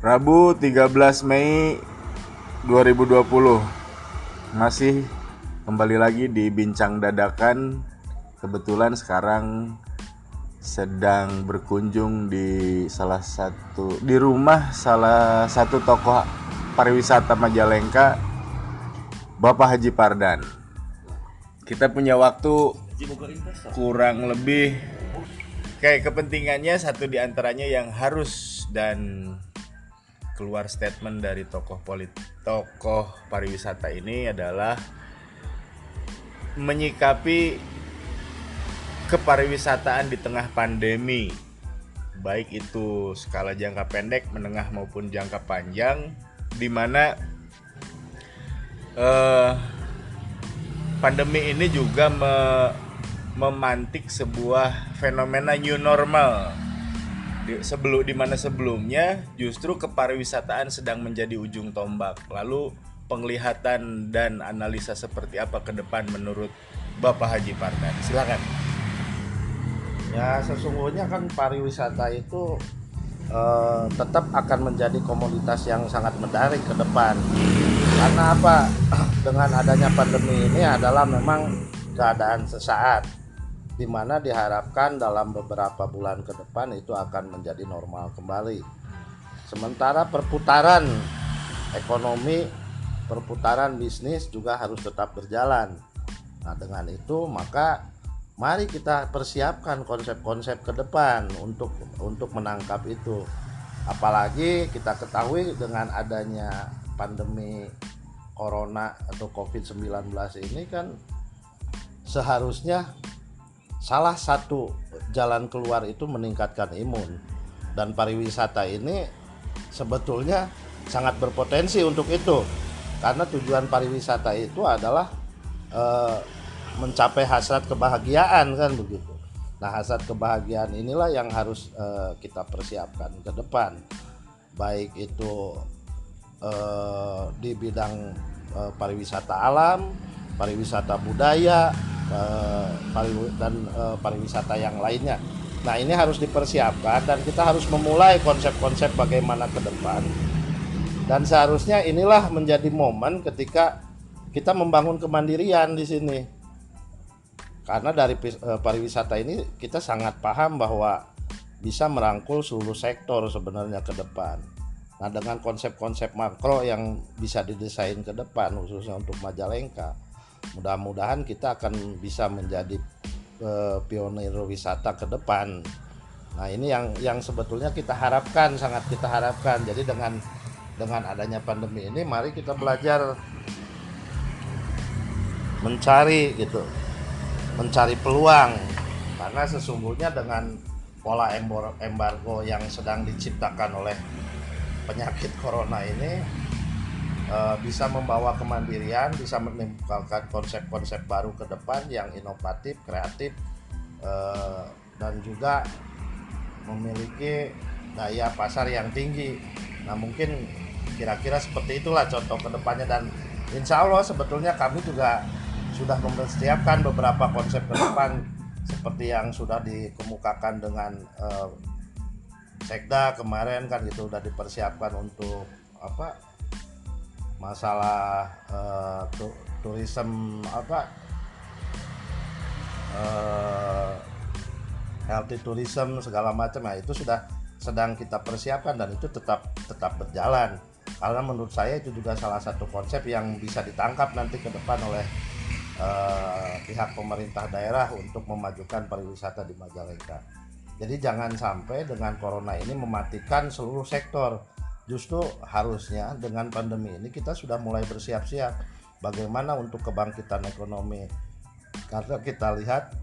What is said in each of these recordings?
Rabu 13 Mei 2020. Masih kembali lagi di Bincang Dadakan. Kebetulan sekarang sedang berkunjung di rumah salah satu tokoh pariwisata Majalengka, Bapak Haji Pardan. Kita punya waktu kurang lebih, kayak kepentingannya satu diantaranya yang harus dan keluar statement dari tokoh pariwisata ini adalah menyikapi kepariwisataan di tengah pandemi, baik itu skala jangka pendek, menengah maupun jangka panjang, di mana pandemi ini juga memantik sebuah fenomena new normal. Di mana sebelumnya justru kepariwisataan sedang menjadi ujung tombak. Lalu penglihatan dan analisa seperti apa ke depan menurut Bapak Haji Pardan? Silakan. Ya, sesungguhnya kan pariwisata itu tetap akan menjadi komoditas yang sangat menarik ke depan. Karena apa? Dengan adanya pandemi ini adalah memang keadaan sesaat, di mana diharapkan dalam beberapa bulan ke depan itu akan menjadi normal kembali. Sementara perputaran ekonomi, perputaran bisnis juga harus tetap berjalan. Nah, dengan itu maka mari kita persiapkan konsep-konsep ke depan untuk menangkap itu. Apalagi kita ketahui dengan adanya pandemi corona atau COVID-19 ini kan seharusnya salah satu jalan keluar itu meningkatkan imun, dan pariwisata ini sebetulnya sangat berpotensi untuk itu, karena tujuan pariwisata itu adalah mencapai hasrat kebahagiaan, kan begitu. Nah, hasrat kebahagiaan inilah yang harus kita persiapkan ke depan, baik itu di bidang pariwisata alam, pariwisata budaya, dan pariwisata yang lainnya. Nah, ini harus dipersiapkan dan kita harus memulai konsep-konsep bagaimana ke depan. Dan seharusnya inilah menjadi momen ketika kita membangun kemandirian di sini. Karena dari pariwisata ini kita sangat paham bahwa bisa merangkul seluruh sektor sebenarnya ke depan. Nah, dengan konsep-konsep makro yang bisa didesain ke depan khususnya untuk Majalengka, mudah-mudahan kita akan bisa menjadi pionir wisata ke depan. Nah, ini yang sebetulnya kita harapkan, sangat kita harapkan. Jadi dengan adanya pandemi ini, mari kita belajar mencari peluang, karena sesungguhnya dengan pola embargo yang sedang diciptakan oleh penyakit corona ini bisa membawa kemandirian, bisa menimbulkan konsep-konsep baru ke depan yang inovatif, kreatif, dan juga memiliki daya pasar yang tinggi. Nah, mungkin kira-kira seperti itulah contoh ke depannya, dan insya Allah sebetulnya kami juga sudah mempersiapkan beberapa konsep ke depan seperti yang sudah dikemukakan dengan Sekda kemarin, kan itu sudah dipersiapkan untuk masalah tourism healthy tourism segala macam. Nah, itu sudah sedang kita persiapkan dan itu tetap berjalan, karena menurut saya itu juga salah satu konsep yang bisa ditangkap nanti ke depan oleh pihak pemerintah daerah untuk memajukan pariwisata di Majalengka. Jadi jangan sampai dengan corona ini mematikan seluruh sektor. Justru harusnya dengan pandemi ini kita sudah mulai bersiap-siap bagaimana untuk kebangkitan ekonomi. Karena kita lihat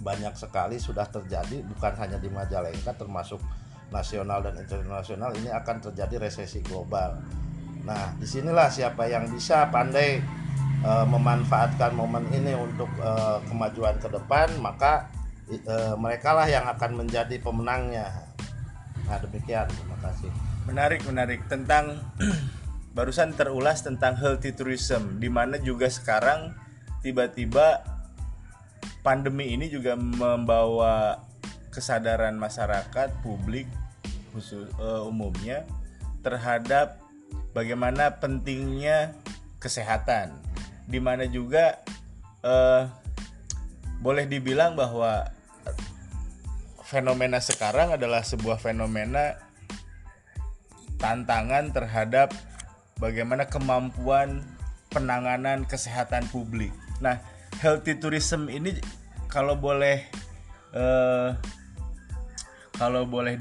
banyak sekali sudah terjadi, bukan hanya di Majalengka, termasuk nasional dan internasional, ini akan terjadi resesi global. Nah, disinilah siapa yang bisa pandai memanfaatkan momen ini untuk kemajuan ke depan, maka mereka lah yang akan menjadi pemenangnya. Nah, demikian, terima kasih. Menarik tentang barusan terulas tentang healthy tourism, di mana juga sekarang tiba-tiba pandemi ini juga membawa kesadaran masyarakat publik khusus umumnya terhadap bagaimana pentingnya kesehatan, di mana juga boleh dibilang bahwa fenomena sekarang adalah sebuah fenomena tantangan terhadap bagaimana kemampuan penanganan kesehatan publik. Nah, healthy tourism ini kalau boleh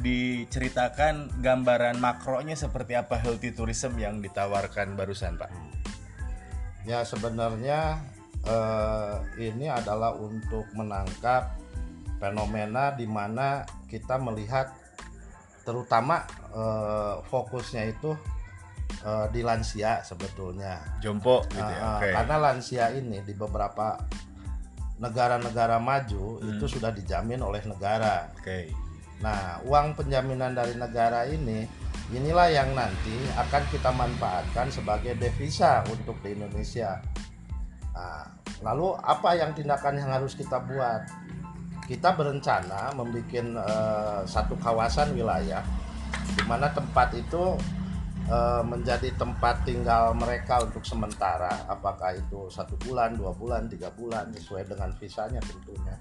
diceritakan gambaran makronya seperti apa healthy tourism yang ditawarkan barusan, Pak? Ya sebenarnya ini adalah untuk menangkap fenomena di mana kita melihat terutama fokusnya itu di lansia sebetulnya. Jompo gitu ya. Oke. Karena lansia ini di beberapa negara-negara maju itu sudah dijamin oleh negara. Oke. Nah, uang penjaminan dari negara inilah yang nanti akan kita manfaatkan sebagai devisa untuk di Indonesia. Nah, lalu apa tindakan yang harus kita buat? Kita berencana membuat satu kawasan wilayah di mana tempat itu menjadi tempat tinggal mereka untuk sementara, apakah itu 1 bulan, 2 bulan, 3 bulan sesuai dengan visanya tentunya.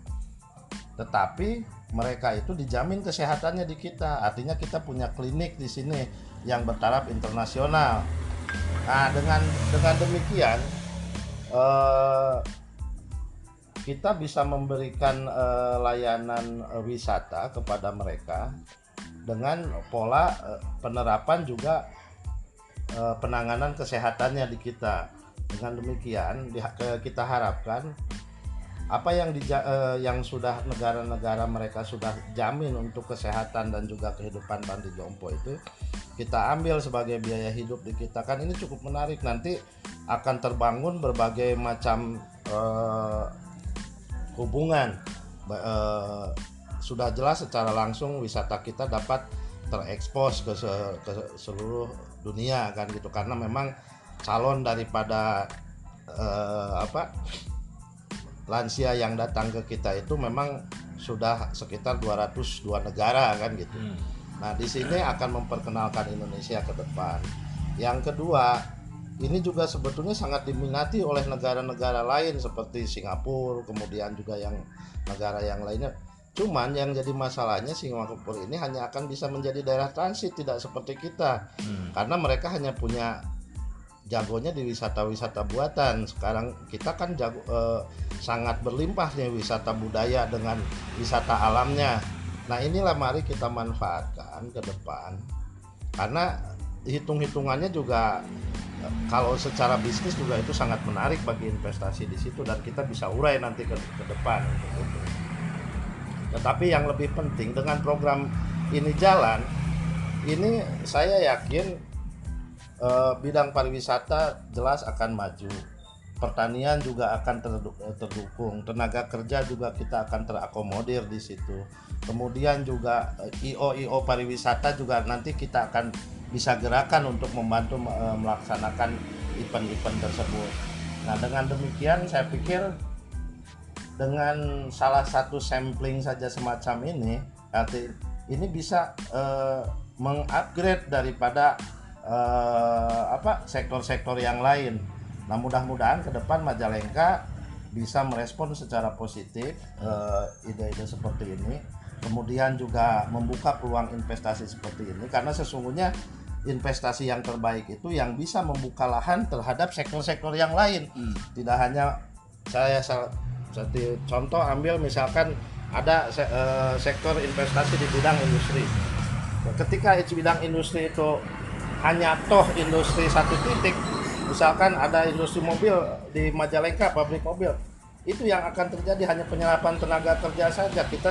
Tetapi mereka itu dijamin kesehatannya di kita, artinya kita punya klinik di sini yang bertaraf internasional. Nah, dengan demikian kita bisa memberikan layanan wisata kepada mereka dengan pola penerapan juga penanganan kesehatannya di kita. Dengan demikian kita harapkan apa yang sudah negara-negara mereka sudah jamin untuk kesehatan dan juga kehidupan Panti Jompo itu kita ambil sebagai biaya hidup di kita. Kan ini cukup menarik, nanti akan terbangun berbagai macam hubungan. Sudah jelas secara langsung wisata kita dapat terekspos ke seluruh dunia kan gitu, karena memang calon daripada lansia yang datang ke kita itu memang sudah sekitar 202 negara kan gitu. Nah, di sini akan memperkenalkan Indonesia ke depan. Yang kedua, ini juga sebetulnya sangat diminati oleh negara-negara lain seperti Singapura, kemudian juga yang negara yang lainnya. Cuman yang jadi masalahnya Singapura ini hanya akan bisa menjadi daerah transit, tidak seperti kita. Karena mereka hanya punya jagonya di wisata-wisata buatan. Sekarang kita kan sangat berlimpah nih wisata budaya dengan wisata alamnya. Nah, inilah mari kita manfaatkan ke depan. Karena hitung-hitungannya juga kalau secara bisnis juga itu sangat menarik bagi investasi di situ, dan kita bisa urai nanti ke depan untuk itu. Tetapi yang lebih penting dengan program ini jalan, ini saya yakin bidang pariwisata jelas akan maju, pertanian juga akan terdukung, tenaga kerja juga kita akan terakomodir di situ. Kemudian juga IO pariwisata juga nanti kita akan bisa gerakan untuk membantu melaksanakan event-event tersebut. Nah, dengan demikian saya pikir dengan salah satu sampling saja semacam ini, nanti ini bisa mengupgrade daripada sektor-sektor yang lain. Nah, mudah-mudahan ke depan Majalengka bisa merespon secara positif ide-ide seperti ini, kemudian juga membuka peluang investasi seperti ini, karena sesungguhnya investasi yang terbaik itu yang bisa membuka lahan terhadap sektor-sektor yang lain. Tidak hanya saya seperti contoh ambil misalkan ada sektor investasi di bidang industri. Ketika bidang industri itu hanya industri satu titik, misalkan ada industri mobil di Majalengka, pabrik mobil, itu yang akan terjadi hanya penyerapan tenaga kerja saja. Kita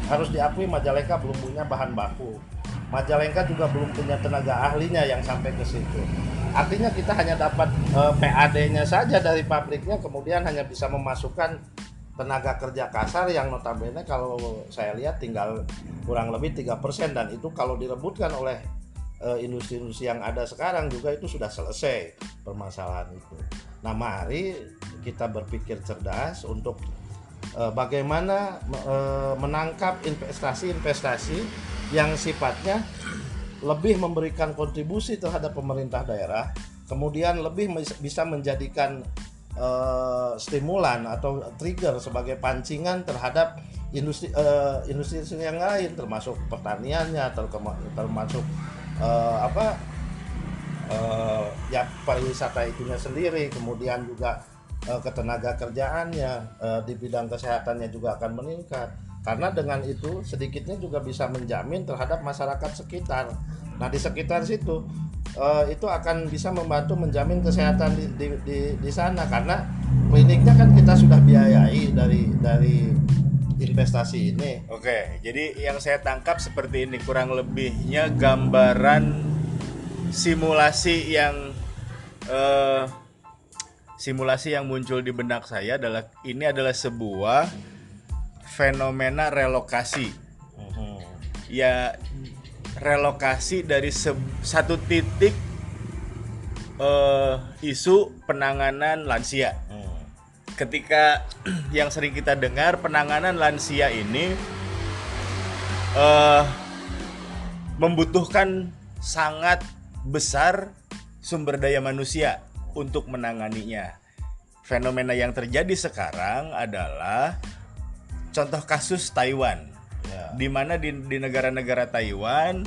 harus diakui Majalengka belum punya bahan baku, Majalengka juga belum punya tenaga ahlinya yang sampai ke situ. Artinya kita hanya dapat PAD-nya saja dari pabriknya, kemudian hanya bisa memasukkan tenaga kerja kasar yang notabene kalau saya lihat tinggal kurang lebih 3%, dan itu kalau direbutkan oleh industri-industri yang ada sekarang juga itu sudah selesai permasalahan itu. Nah, mari kita berpikir cerdas untuk bagaimana menangkap investasi-investasi yang sifatnya lebih memberikan kontribusi terhadap pemerintah daerah, kemudian lebih bisa menjadikan stimulan atau trigger sebagai pancingan terhadap industri yang lain, termasuk pertaniannya, termasuk ya pariwisata itunya sendiri, kemudian juga ketenaga kerjaannya di bidang kesehatannya juga akan meningkat, karena dengan itu sedikitnya juga bisa menjamin terhadap masyarakat sekitar. Nah di sekitar situ itu akan bisa membantu menjamin kesehatan di sana, karena kliniknya kan kita sudah biayai dari investasi ini. Oke, jadi yang saya tangkap seperti ini kurang lebihnya gambaran simulasi yang muncul di benak saya adalah ini adalah sebuah fenomena relokasi. Ya, relokasi dari satu titik isu penanganan lansia. Ketika yang sering kita dengar penanganan lansia ini membutuhkan sangat besar sumber daya manusia untuk menanganinya. Fenomena yang terjadi sekarang adalah contoh kasus Taiwan, di mana di negara-negara Taiwan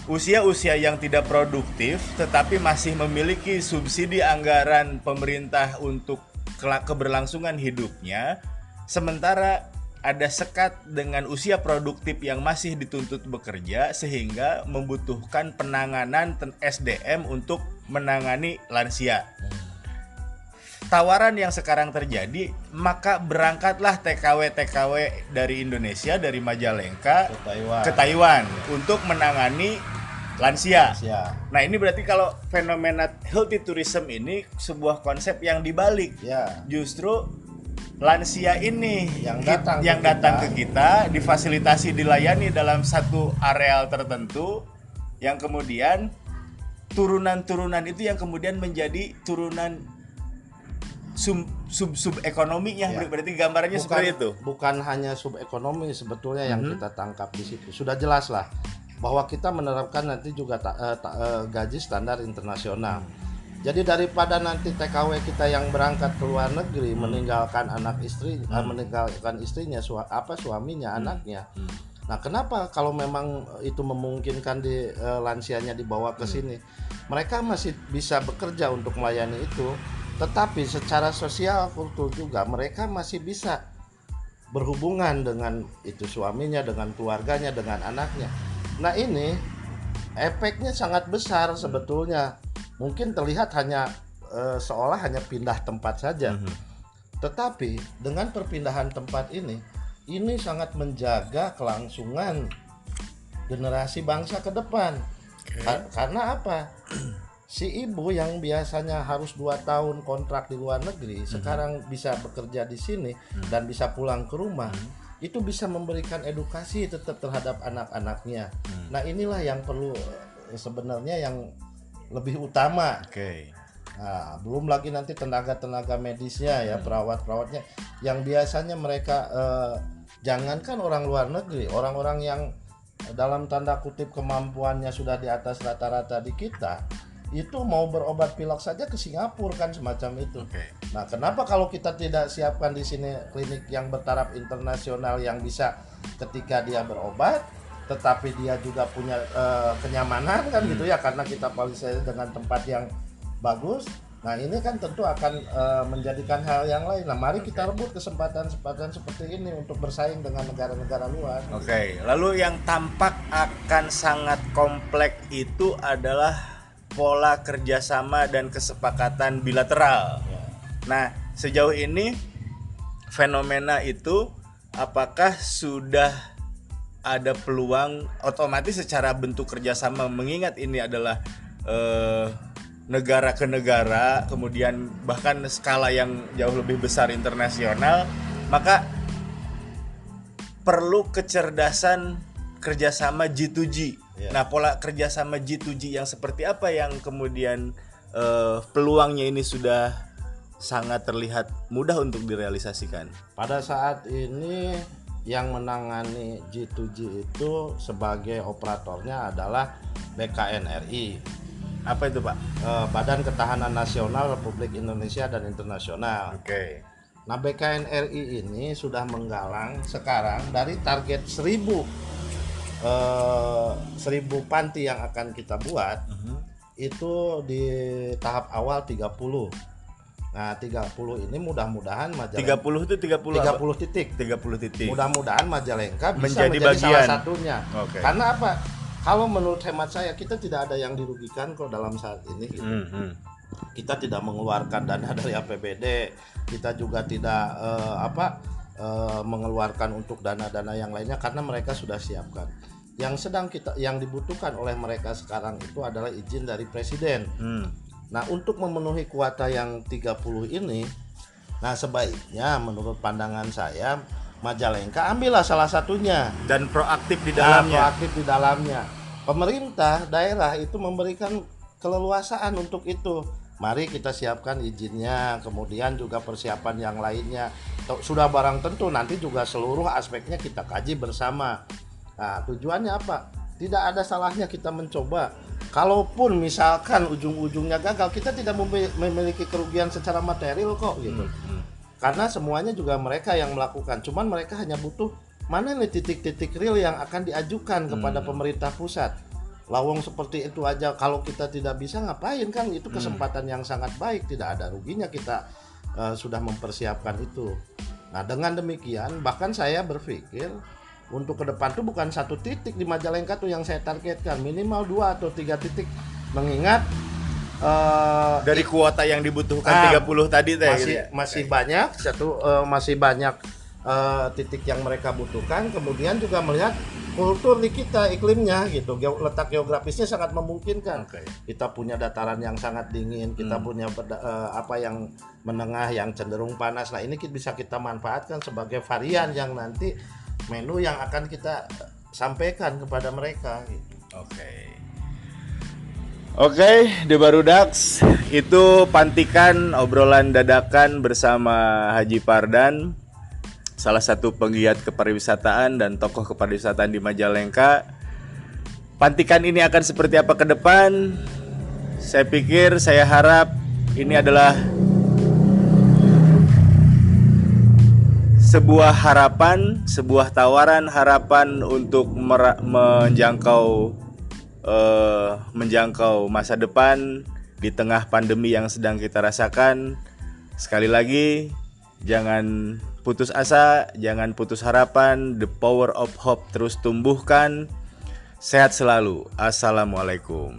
usia yang tidak produktif tetapi masih memiliki subsidi anggaran pemerintah untuk keberlangsungan hidupnya, sementara ada sekat dengan usia produktif yang masih dituntut bekerja, sehingga membutuhkan penanganan SDM untuk menangani lansia. Tawaran yang sekarang terjadi, maka berangkatlah TKW dari Indonesia, dari Majalengka ke Taiwan untuk menangani lansia. Nah ini berarti kalau fenomena healthy tourism ini sebuah konsep yang dibalik. Justru lansia ini yang datang ke kita difasilitasi, dilayani dalam satu areal tertentu, yang kemudian turunan itu yang kemudian menjadi turunan sub ekonominya. Berarti gambarannya seperti itu. Bukan hanya sub ekonomi sebetulnya yang kita tangkap di situ. Sudah jelas lah bahwa kita menerapkan nanti juga gaji standar internasional. Jadi daripada nanti TKW kita yang berangkat ke luar negeri meninggalkan meninggalkan istrinya, suaminya, anaknya. Nah, kenapa kalau memang itu memungkinkan di lansianya dibawa ke sini, mereka masih bisa bekerja untuk melayani itu, tetapi secara sosial kultur juga mereka masih bisa berhubungan dengan itu suaminya, dengan keluarganya, dengan anaknya. Nah, ini efeknya sangat besar sebetulnya. Mungkin terlihat hanya seolah hanya pindah tempat saja. Tetapi dengan perpindahan tempat ini sangat menjaga kelangsungan generasi bangsa ke depan. Karena apa? Si ibu yang biasanya harus 2 tahun kontrak di luar negeri, sekarang bisa bekerja di sini dan bisa pulang ke rumah. Itu bisa memberikan edukasi tetap terhadap anak-anaknya. Nah, inilah yang perlu sebenarnya yang lebih utama. Nah, belum lagi nanti tenaga medisnya ya, perawat-perawatnya yang biasanya mereka jangankan orang luar negeri, orang-orang yang dalam tanda kutip kemampuannya sudah di atas rata-rata di kita, itu mau berobat pilek saja ke Singapura kan, semacam itu. Nah, kenapa kalau kita tidak siapkan di sini klinik yang bertaraf internasional yang bisa ketika dia berobat tetapi dia juga punya kenyamanan kan gitu ya, karena kita fasilitasi dengan tempat yang bagus. Nah, ini kan tentu akan menjadikan hal yang lain. Nah, mari kita rebut kesempatan seperti ini untuk bersaing dengan negara-negara luar. Lalu yang tampak akan sangat kompleks itu adalah pola kerjasama dan kesepakatan bilateral. Nah, sejauh ini fenomena itu apakah sudah ada peluang otomatis secara bentuk kerjasama, mengingat ini adalah negara ke negara, kemudian bahkan skala yang jauh lebih besar internasional, maka perlu kecerdasan kerjasama G2G. Nah, pola kerjasama G2G yang seperti apa yang kemudian peluangnya ini sudah sangat terlihat mudah untuk direalisasikan? Pada saat ini yang menangani G2G itu sebagai operatornya adalah BKNRI. Apa itu, Pak? Badan Ketahanan Nasional Republik Indonesia dan Internasional. Oke. Nah, BKNRI ini sudah menggalang sekarang dari target 1000 panti yang akan kita buat, itu di tahap awal 30. Nah, 30 ini mudah-mudahan 30 itu 30 apa? 30 titik. 30 titik. Mudah-mudahan Majalengka bisa menjadi bagian salah satunya. Oke. Karena apa? Kalau menurut hemat saya, kita tidak ada yang dirugikan kok dalam saat ini gitu. Kita tidak mengeluarkan dana dari APBD, kita juga tidak mengeluarkan untuk dana-dana yang lainnya karena mereka sudah siapkan. Yang dibutuhkan oleh mereka sekarang itu adalah izin dari presiden. Nah, untuk memenuhi kuota yang 30 ini, nah sebaiknya menurut pandangan saya Majalengka ambillah salah satunya dan proaktif di dalamnya. Pemerintah daerah itu memberikan keleluasaan untuk itu. Mari kita siapkan izinnya, kemudian juga persiapan yang lainnya. Sudah barang tentu nanti juga seluruh aspeknya kita kaji bersama. Nah, tujuannya apa? Tidak ada salahnya kita mencoba. Kalaupun misalkan ujung-ujungnya gagal, kita tidak memiliki kerugian secara material kok gitu. Karena semuanya juga mereka yang melakukan. Cuman mereka hanya butuh mana nih titik-titik real yang akan diajukan kepada pemerintah pusat. Lawang seperti itu aja kalau kita tidak bisa ngapain kan, itu kesempatan yang sangat baik, tidak ada ruginya kita sudah mempersiapkan itu. Nah, dengan demikian bahkan saya berpikir untuk ke depan tuh bukan satu titik di Majalengka tuh yang saya targetkan, minimal 2 atau 3 titik, mengingat dari kuota yang dibutuhkan 30 tadi teh masih banyak titik yang mereka butuhkan. Kemudian juga melihat kultur di kita, iklimnya gitu, letak geografisnya sangat memungkinkan. Kita punya dataran yang sangat dingin, kita punya yang menengah yang cenderung panas. Nah, ini bisa kita manfaatkan sebagai varian yang nanti menu yang akan kita sampaikan kepada mereka gitu. Oke, The Barudaks, itu pantikan obrolan dadakan bersama Haji Pardan, salah satu penggiat kepariwisataan dan tokoh kepariwisataan di Majalengka. Pantikan ini akan seperti apa ke depan? Saya harap ini adalah sebuah harapan, sebuah tawaran harapan untuk menjangkau masa depan di tengah pandemi yang sedang kita rasakan. Sekali lagi, jangan putus asa, jangan putus harapan. The power of hope terus tumbuhkan. Sehat selalu. Assalamualaikum.